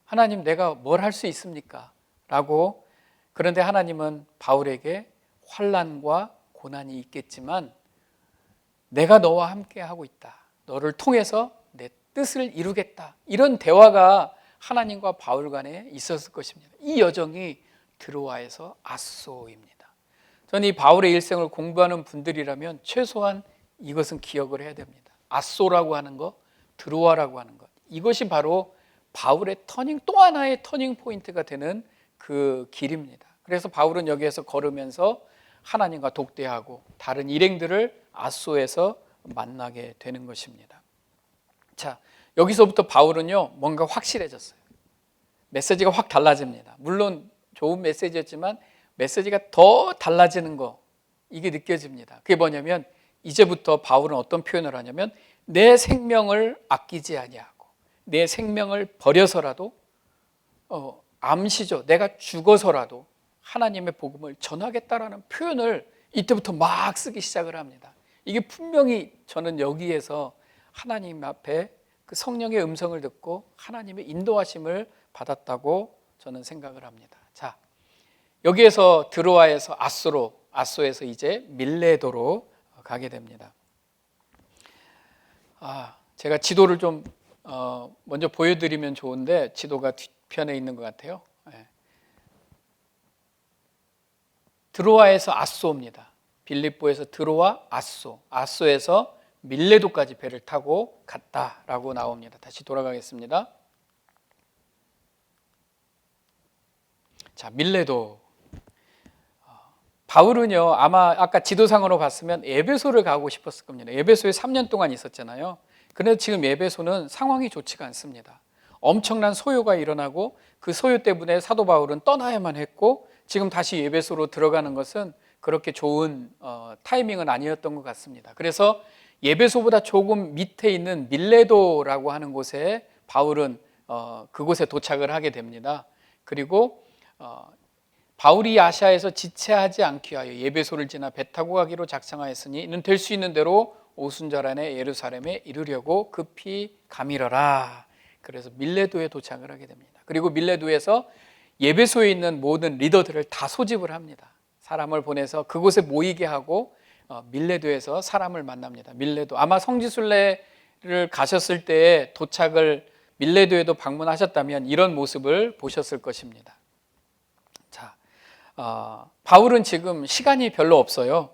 하나님, 내가 뭘 할 수 있습니까? 라고. 그런데 하나님은 바울에게 환난과 고난이 있겠지만 내가 너와 함께 하고 있다. 너를 통해서 내 뜻을 이루겠다. 이런 대화가 하나님과 바울 간에 있었을 것입니다. 이 여정이 드로아에서 아소입니다. 저는 이 바울의 일생을 공부하는 분들이라면 최소한 이것은 기억을 해야 됩니다. 아소라고 하는 것, 드로아라고 하는 것, 이것이 바로 바울의 또 하나의 터닝 포인트가 되는 그 길입니다. 그래서 바울은 여기에서 걸으면서 하나님과 독대하고 다른 일행들을 아소에서 만나게 되는 것입니다. 자, 여기서부터 바울은요, 뭔가 확실해졌어요. 메시지가 확 달라집니다. 물론 좋은 메시지였지만 메시지가 더 달라지는 거, 이게 느껴집니다. 그게 뭐냐면 이제부터 바울은 어떤 표현을 하냐면 내 생명을 아끼지 아니하고 내 생명을 버려서라도 암시죠. 내가 죽어서라도 하나님의 복음을 전하겠다라는 표현을 이때부터 막 쓰기 시작을 합니다. 이게 분명히 저는 여기에서 하나님 앞에 그 성령의 음성을 듣고 하나님의 인도하심을 받았다고 저는 생각을 합니다. 자, 여기에서 드로아에서 아소에서 이제 밀레도로 가게 됩니다. 제가 지도를 좀 먼저 보여드리면 좋은데 지도가 뒤편에 있는 것 같아요. 드로아에서 아소입니다. 빌립보에서 드로아, 아소에서 밀레도까지 배를 타고 갔다라고 나옵니다. 다시 돌아가겠습니다. 자, 밀레도. 바울은요, 아마 아까 지도상으로 봤으면 에베소를 가고 싶었을 겁니다. 에베소에 3년 동안 있었잖아요. 그런데 지금 에베소는 상황이 좋지가 않습니다. 엄청난 소요가 일어나고 그 소요 때문에 사도 바울은 떠나야만 했고, 지금 다시 에베소로 들어가는 것은 그렇게 좋은 타이밍은 아니었던 것 같습니다. 그래서 에베소보다 조금 밑에 있는 밀레도라고 하는 곳에 바울은 그곳에 도착을 하게 됩니다. 그리고 바울이 아시아에서 지체하지 않기 위하여 에베소를 지나 배 타고 가기로 작정하였으니 이는 될 수 있는 대로 오순절 안에 예루살렘에 이르려고 급히 가미러라. 그래서 밀레도에 도착을 하게 됩니다. 그리고 밀레도에서 에베소에 있는 모든 리더들을 다 소집을 합니다. 사람을 보내서 그곳에 모이게 하고 밀레도에서 사람을 만납니다. 밀레도, 아마 성지순례를 가셨을 때 도착을 밀레도에도 방문하셨다면 이런 모습을 보셨을 것입니다. 자, 바울은 지금 시간이 별로 없어요.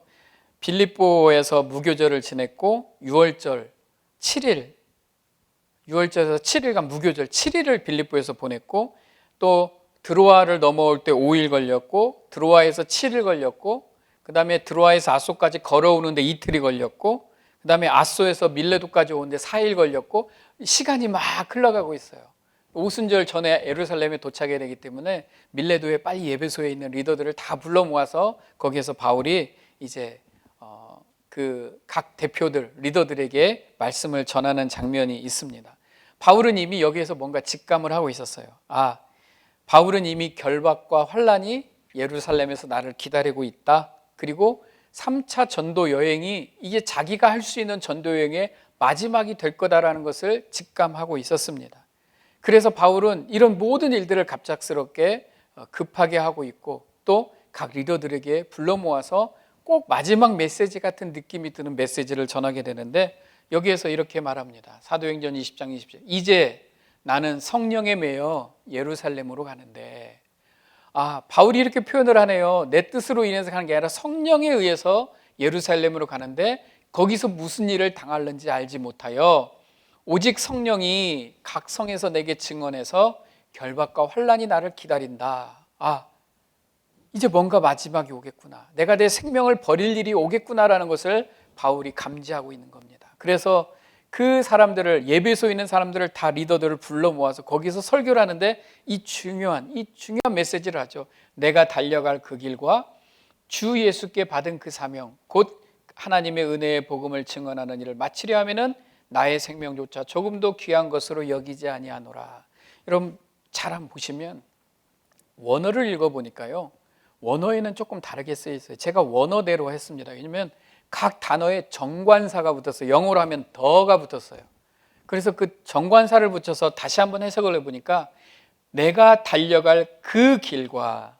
빌립보에서 무교절을 지냈고 6월절 7일, 6월절에서 7일간 무교절 7일을 빌립보에서 보냈고, 또 드로아를 넘어올 때 5일 걸렸고, 드로아에서 7일 걸렸고, 그 다음에 드로아에서 아소까지 걸어오는데 이틀이 걸렸고, 그 다음에 아소에서 밀레도까지 오는데 4일 걸렸고, 시간이 막 흘러가고 있어요. 오순절 전에 예루살렘에 도착해야 되기 때문에 밀레도에 빨리 에베소에 있는 리더들을 다 불러 모아서 거기에서 바울이 이제 그 각 대표들, 리더들에게 말씀을 전하는 장면이 있습니다. 바울은 이미 여기에서 뭔가 직감을 하고 있었어요. 바울은 이미 결박과 환난이 예루살렘에서 나를 기다리고 있다. 그리고 3차 전도 여행이 이게 자기가 할 수 있는 전도 여행의 마지막이 될 거다라는 것을 직감하고 있었습니다. 그래서 바울은 이런 모든 일들을 갑작스럽게 급하게 하고 있고, 또 각 리더들에게 불러 모아서 꼭 마지막 메시지 같은 느낌이 드는 메시지를 전하게 되는데, 여기에서 이렇게 말합니다. 사도행전 20장 20절. 이제 나는 성령에 매여 예루살렘으로 가는데, 바울이 이렇게 표현을 하네요. 내 뜻으로 인해서 가는 게 아니라 성령에 의해서 예루살렘으로 가는데, 거기서 무슨 일을 당할는지 알지 못하여 오직 성령이 각 성에서 내게 증언해서 결박과 환난이 나를 기다린다. 이제 뭔가 마지막이 오겠구나. 내가 내 생명을 버릴 일이 오겠구나라는 것을 바울이 감지하고 있는 겁니다. 그래서 그 사람들을, 예배소에 있는 사람들을 다 리더들을 불러 모아서 거기서 설교를 하는데 이 중요한 메시지를 하죠. 내가 달려갈 그 길과 주 예수께 받은 그 사명, 곧 하나님의 은혜의 복음을 증언하는 일을 마치려 하면은 나의 생명조차 조금도 귀한 것으로 여기지 아니하노라. 여러분 잘 한번 보시면 원어를 읽어보니까요, 원어에는 조금 다르게 쓰여 있어요. 제가 원어대로 했습니다. 왜냐하면 각 단어에 정관사가 붙었어요. 영어로 하면 더가 붙었어요. 그래서 그 정관사를 붙여서 다시 한번 해석을 해보니까 내가 달려갈 그 길과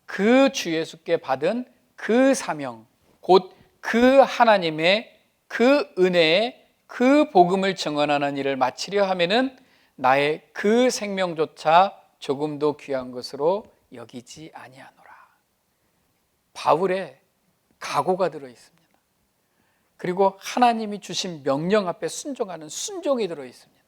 그 주 예수께 받은 그 사명, 곧 그 하나님의 그 은혜의 그 복음을 증언하는 일을 마치려 하면은 나의 그 생명조차 조금도 귀한 것으로 여기지 아니하노라. 바울의 각오가 들어 있습니다. 그리고 하나님이 주신 명령 앞에 순종하는 순종이 들어 있습니다.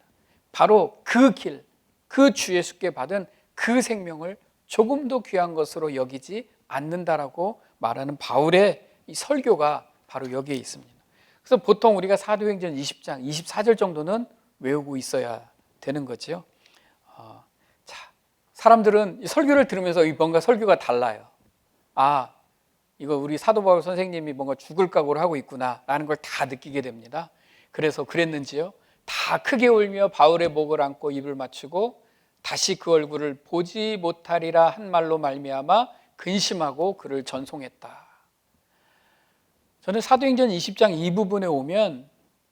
바로 그 길, 그 주 예수께 받은 그 생명을 조금도 귀한 것으로 여기지 않는다라고 말하는 바울의 이 설교가 바로 여기에 있습니다. 그래서 보통 우리가 사도행전 20장 24절 정도는 외우고 있어야 되는 거죠. 사람들은 이 설교를 들으면서 뭔가 설교가 달라요. 이거 우리 사도 바울 선생님이 뭔가 죽을 각오를 하고 있구나라는 걸 다 느끼게 됩니다. 그래서 그랬는지요, 다 크게 울며 바울의 목을 안고 입을 맞추고 다시 그 얼굴을 보지 못하리라 한 말로 말미암아 근심하고 그를 전송했다. 저는 사도행전 20장 이 부분에 오면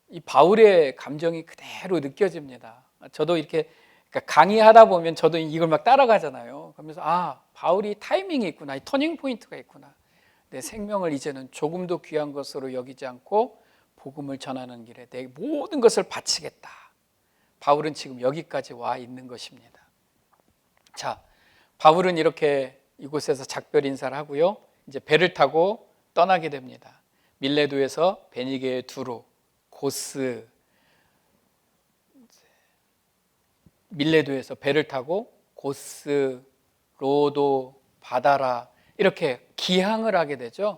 이 바울의 감정이 그대로 느껴집니다. 저도 이렇게 강의하다 보면 저도 이걸 막 따라가잖아요. 그러면서 바울이 타이밍이 있구나, 이 터닝 포인트가 있구나. 내 생명을 이제는 조금도 귀한 것으로 여기지 않고 복음을 전하는 길에 내 모든 것을 바치겠다. 바울은 지금 여기까지 와 있는 것입니다. 자, 바울은 이렇게 이곳에서 작별 인사를 하고요, 이제 배를 타고 떠나게 됩니다. 밀레도에서 베니게의 두로, 고스, 밀레도에서 배를 타고 고스, 로도, 바다라 이렇게 기항을 하게 되죠.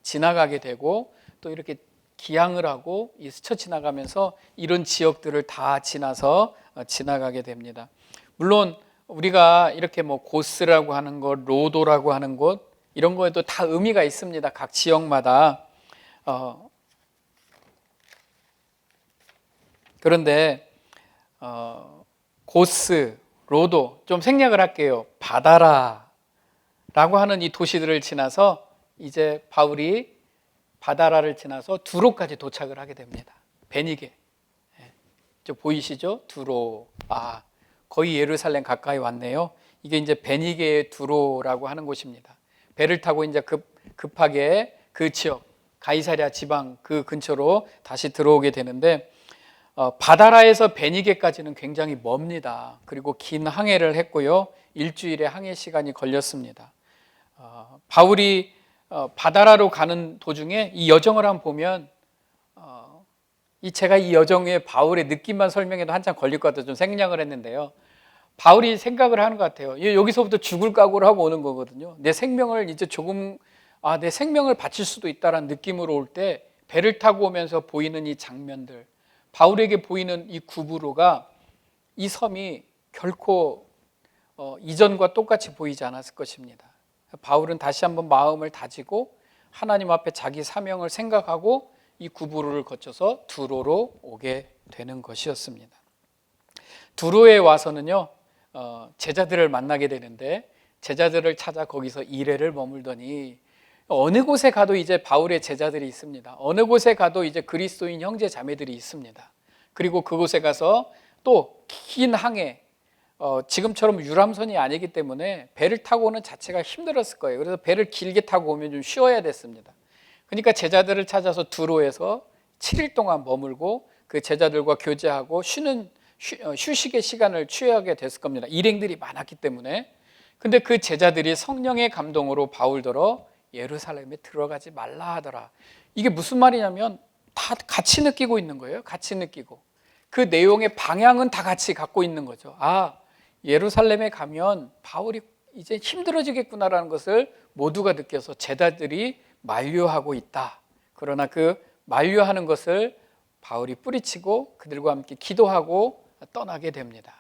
지나가게 되고 또 이렇게 기항을 하고 스쳐 지나가면서 이런 지역들을 다 지나서 지나가게 됩니다. 물론 우리가 이렇게 고스라고 하는 것, 로도라고 하는 곳 이런 거에도 다 의미가 있습니다. 각 지역마다. 그런데 고스, 로도 좀 생략을 할게요. 바다라라고 하는 이 도시들을 지나서 이제 바울이 바다라를 지나서 두로까지 도착을 하게 됩니다. 베니게. 저 보이시죠? 두로. 거의 예루살렘 가까이 왔네요. 이게 이제 베니게의 두로라고 하는 곳입니다. 배를 타고 이제 급하게 그 지역 가이사랴 지방 그 근처로 다시 들어오게 되는데, 바다라에서 베니게까지는 굉장히 멉니다. 그리고 긴 항해를 했고요, 일주일의 항해 시간이 걸렸습니다. 바울이 바다라로 가는 도중에 이 여정을 한번 보면 제가 이 여정의 바울의 느낌만 설명해도 한참 걸릴 것 같아서 좀 생략을 했는데요, 바울이 생각을 하는 것 같아요. 여기서부터 죽을 각오를 하고 오는 거거든요. 내 생명을 이제 내 생명을 바칠 수도 있다라는 느낌으로 올 때 배를 타고 오면서 보이는 이 장면들, 바울에게 보이는 이 구부로가, 이 섬이 결코 이전과 똑같이 보이지 않았을 것입니다. 바울은 다시 한번 마음을 다지고 하나님 앞에 자기 사명을 생각하고 이 구부로를 거쳐서 두로로 오게 되는 것이었습니다. 두로에 와서는요, 제자들을 만나게 되는데, 제자들을 찾아 거기서 이래를 머물더니 어느 곳에 가도 이제 바울의 제자들이 있습니다. 어느 곳에 가도 이제 그리스도인 형제 자매들이 있습니다. 그리고 그곳에 가서 또 긴 항해, 지금처럼 유람선이 아니기 때문에 배를 타고 오는 자체가 힘들었을 거예요. 그래서 배를 길게 타고 오면 좀 쉬어야 됐습니다. 그러니까 제자들을 찾아서 두로에서 7일 동안 머물고 그 제자들과 교제하고 휴식의 시간을 취하게 됐을 겁니다. 일행들이 많았기 때문에. 근데 그 제자들이 성령의 감동으로 바울더러 예루살렘에 들어가지 말라 하더라. 이게 무슨 말이냐면 다 같이 느끼고 있는 거예요. 같이 느끼고. 그 내용의 방향은 다 같이 갖고 있는 거죠. 아, 예루살렘에 가면 바울이 이제 힘들어지겠구나라는 것을 모두가 느껴서 제자들이 만류하고 있다. 그러나 그 만류하는 것을 바울이 뿌리치고 그들과 함께 기도하고 떠나게 됩니다.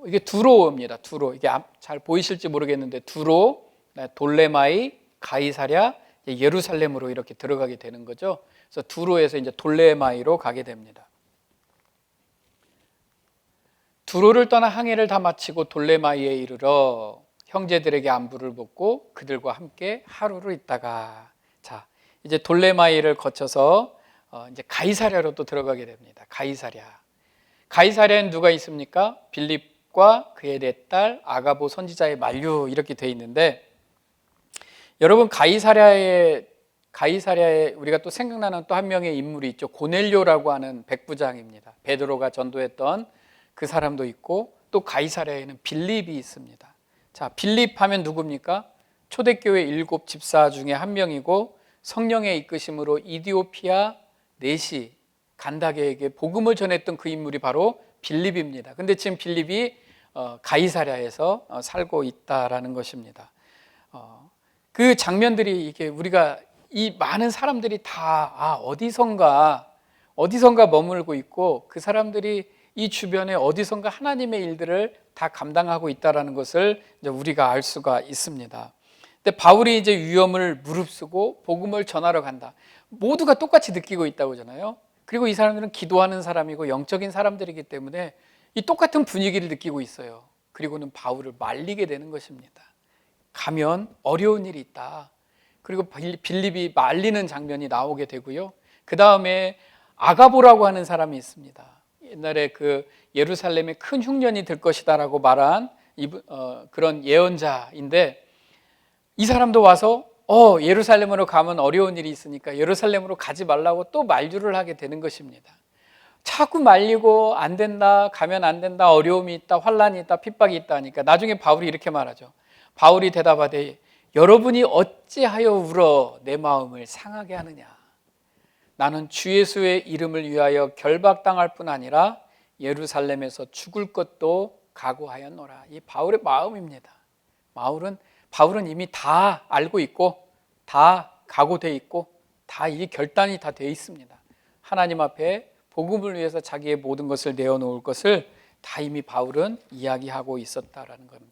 이게 두로입니다. 두로. 이게 잘 보이실지 모르겠는데 두로, 돌레마이, 가이사랴, 예루살렘으로 이렇게 들어가게 되는 거죠. 그래서 두로에서 이제 돌레마이로 가게 됩니다. 두로를 떠나 항해를 다 마치고 돌레마이에 이르러 형제들에게 안부를 묻고 그들과 함께 하루를 있다가, 자, 이제 돌레마이를 거쳐서 이제 가이사랴로 또 들어가게 됩니다. 가이사랴엔 누가 있습니까? 빌립과 그의 네 딸 아가보 선지자의 만류 이렇게 돼 있는데, 여러분 가이사랴에 우리가 또 생각나는 또 한 명의 인물이 있죠. 고넬료라고 하는 백부장입니다. 베드로가 전도했던 그 사람도 있고, 또 가이사랴에는 빌립이 있습니다. 자, 빌립 하면 누굽니까? 초대교회 7 집사 중에 한 명이고 성령의 이끄심으로 이디오피아 네시 간다게에게 복음을 전했던 그 인물이 바로 빌립입니다. 근데 지금 빌립이 가이사랴에서 살고 있다라는 것입니다. 그 장면들이 이게 우리가 이 많은 사람들이 다 어디선가 머물고 있고 그 사람들이 이 주변에 어디선가 하나님의 일들을 다 감당하고 있다라는 것을 이제 우리가 알 수가 있습니다. 근데 바울이 이제 위험을 무릅쓰고 복음을 전하러 간다. 모두가 똑같이 느끼고 있다고 하잖아요. 그리고 이 사람들은 기도하는 사람이고 영적인 사람들이기 때문에 이 똑같은 분위기를 느끼고 있어요. 그리고는 바울을 말리게 되는 것입니다. 가면 어려운 일이 있다. 그리고 빌립이 말리는 장면이 나오게 되고요. 그 다음에 아가보라고 하는 사람이 있습니다. 옛날에 그 예루살렘에 큰 흉년이 들 것이다라고 말한 그런 예언자인데, 이 사람도 와서 예루살렘으로 가면 어려운 일이 있으니까 예루살렘으로 가지 말라고 또 만류를 하게 되는 것입니다. 자꾸 말리고 안 된다, 가면 안 된다, 어려움이 있다, 환란이 있다, 핍박이 있다 하니까 나중에 바울이 이렇게 말하죠. 바울이 대답하되 여러분이 어찌하여 울어 내 마음을 상하게 하느냐. 나는 주 예수의 이름을 위하여 결박당할 뿐 아니라 예루살렘에서 죽을 것도 각오하였노라. 이 바울의 마음입니다. 바울은 이미 다 알고 있고 다 각오되어 있고 다 이 결단이 다 되어 있습니다. 하나님 앞에 복음을 위해서 자기의 모든 것을 내어놓을 것을 다 이미 바울은 이야기하고 있었다라는 겁니다.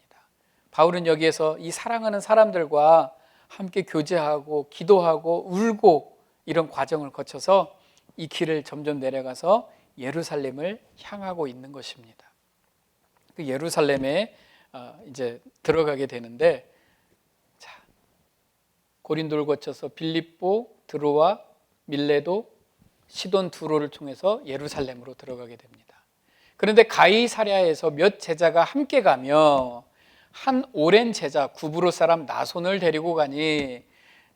바울은 여기에서 이 사랑하는 사람들과 함께 교제하고 기도하고 울고 이런 과정을 거쳐서 이 길을 점점 내려가서 예루살렘을 향하고 있는 것입니다. 그 예루살렘에 이제 들어가게 되는데, 자, 고린도를 거쳐서 빌립보, 드로아, 밀레도, 시돈 두로를 통해서 예루살렘으로 들어가게 됩니다. 그런데 가이사랴에서 몇 제자가 함께 가며 한 오랜 제자 구브로 사람 나손을 데리고 가니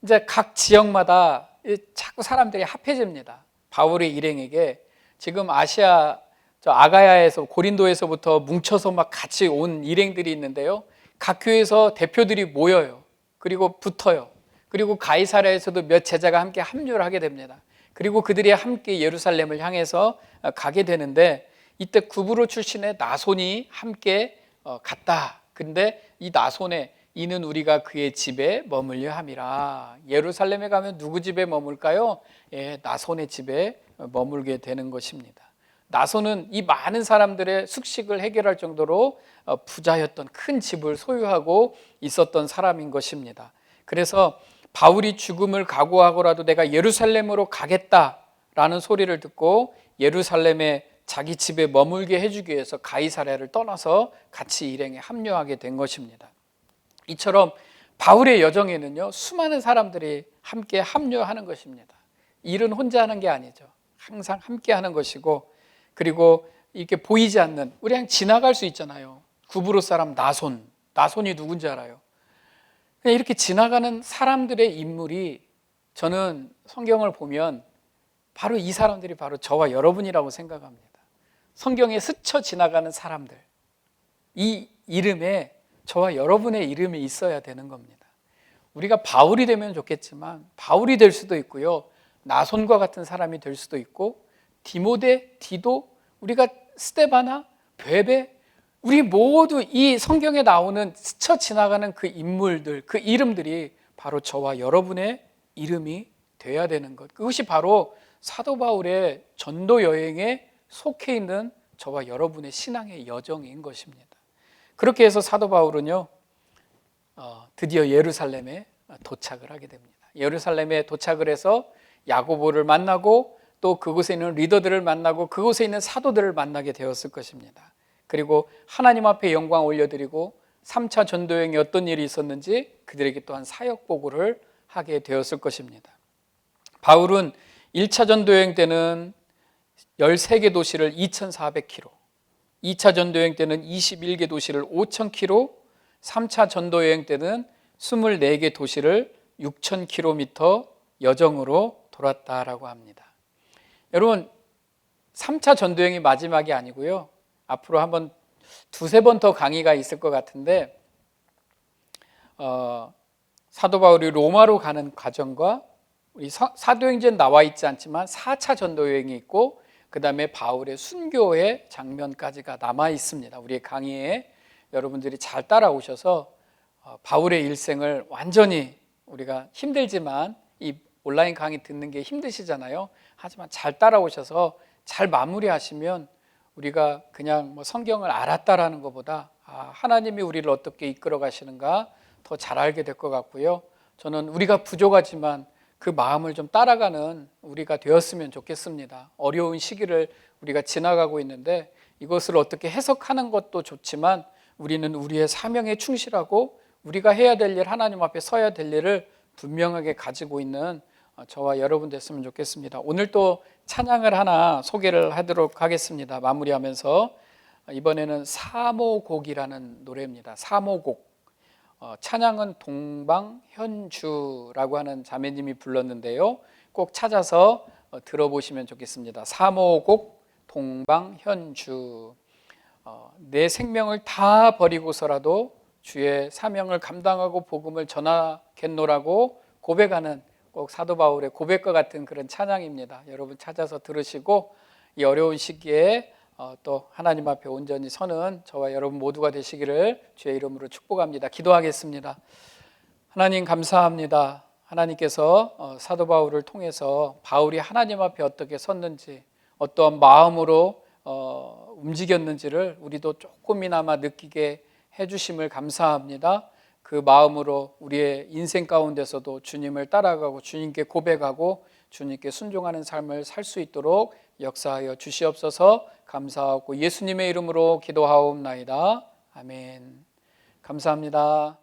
이제 각 지역마다 자꾸 사람들이 합해집니다. 바울의 일행에게 지금 아가야에서 고린도에서부터 뭉쳐서 막 같이 온 일행들이 있는데요. 각 교회에서 대표들이 모여요. 그리고 붙어요. 그리고 가이사랴에서도 몇 제자가 함께 합류를 하게 됩니다. 그리고 그들이 함께 예루살렘을 향해서 가게 되는데, 이때 구브로 출신의 나손이 함께 갔다. 근데 이 나손에 이는 우리가 그의 집에 머물려 함이라. 예루살렘에 가면 누구 집에 머물까요? 나손의 집에 머물게 되는 것입니다. 나손은 이 많은 사람들의 숙식을 해결할 정도로 부자였던, 큰 집을 소유하고 있었던 사람인 것입니다. 그래서 바울이 죽음을 각오하고라도 내가 예루살렘으로 가겠다라는 소리를 듣고 예루살렘에 자기 집에 머물게 해주기 위해서 가이사랴를 떠나서 같이 일행에 합류하게 된 것입니다. 이처럼 바울의 여정에는요, 수많은 사람들이 함께 합류하는 것입니다. 일은 혼자 하는 게 아니죠. 항상 함께 하는 것이고, 그리고 이렇게 보이지 않는, 우리 그냥 지나갈 수 있잖아요. 구브로 사람 나손이 누군지 알아요? 그냥 이렇게 지나가는 사람들의 인물이, 저는 성경을 보면 바로 이 사람들이 바로 저와 여러분이라고 생각합니다. 성경에 스쳐 지나가는 사람들, 이 이름에 저와 여러분의 이름이 있어야 되는 겁니다. 우리가 바울이 되면 좋겠지만 바울이 될 수도 있고요, 나손과 같은 사람이 될 수도 있고, 디모데, 디도, 우리가 스데바나, 베베, 우리 모두 이 성경에 나오는 스쳐 지나가는 그 인물들, 그 이름들이 바로 저와 여러분의 이름이 돼야 되는 것, 그것이 바로 사도 바울의 전도 여행에 속해 있는 저와 여러분의 신앙의 여정인 것입니다. 그렇게 해서 사도 바울은요, 드디어 예루살렘에 도착을 하게 됩니다. 예루살렘에 도착을 해서 야고보를 만나고, 또 그곳에 있는 리더들을 만나고, 그곳에 있는 사도들을 만나게 되었을 것입니다. 그리고 하나님 앞에 영광 올려드리고 3차 전도여행에 어떤 일이 있었는지 그들에게 또한 사역 보고를 하게 되었을 것입니다. 바울은 1차 전도여행 때는 13개 도시를 2,400km, 2차 전도여행 때는 21개 도시를 5,000km, 3차 전도여행 때는 24개 도시를 6,000km 여정으로 돌았다라고 합니다. 여러분, 3차 전도여행이 마지막이 아니고요, 앞으로 한번 두세 번 더 강의가 있을 것 같은데, 사도 바울이 로마로 가는 과정과, 우리 사도행전 나와 있지 않지만 4차 전도여행이 있고, 그 다음에 바울의 순교의 장면까지가 남아 있습니다. 우리의 강의에 여러분들이 잘 따라오셔서 바울의 일생을 완전히, 우리가 힘들지만 이 온라인 강의 듣는 게 힘드시잖아요. 하지만 잘 따라오셔서 잘 마무리하시면 우리가 그냥 성경을 알았다라는 것보다 하나님이 우리를 어떻게 이끌어 가시는가 더 잘 알게 될 것 같고요. 저는 우리가 부족하지만 그 마음을 좀 따라가는 우리가 되었으면 좋겠습니다. 어려운 시기를 우리가 지나가고 있는데 이것을 어떻게 해석하는 것도 좋지만, 우리는 우리의 사명에 충실하고 우리가 해야 될 일, 하나님 앞에 서야 될 일을 분명하게 가지고 있는 저와 여러분 됐으면 좋겠습니다. 오늘 또 찬양을 하나 소개를 하도록 하겠습니다. 마무리하면서, 이번에는 사모곡이라는 노래입니다. 사모곡. 찬양은 동방현주라고 하는 자매님이 불렀는데요, 꼭 찾아서 들어보시면 좋겠습니다. 사모곡 동방현주. 내 생명을 다 버리고서라도 주의 사명을 감당하고 복음을 전하겠노라고 고백하는, 꼭 사도 바울의 고백과 같은 그런 찬양입니다. 여러분 찾아서 들으시고 이 어려운 시기에 또 하나님 앞에 온전히 서는 저와 여러분 모두가 되시기를 주의 이름으로 축복합니다. 기도하겠습니다. 하나님 감사합니다. 하나님께서 사도 바울을 통해서 바울이 하나님 앞에 어떻게 섰는지, 어떠한 마음으로 움직였는지를 우리도 조금이나마 느끼게 해주심을 감사합니다. 그 마음으로 우리의 인생 가운데서도 주님을 따라가고 주님께 고백하고 주님께 순종하는 삶을 살 수 있도록 역사하여 주시옵소서. 감사하고 예수님의 이름으로 기도하옵나이다. 아멘. 감사합니다.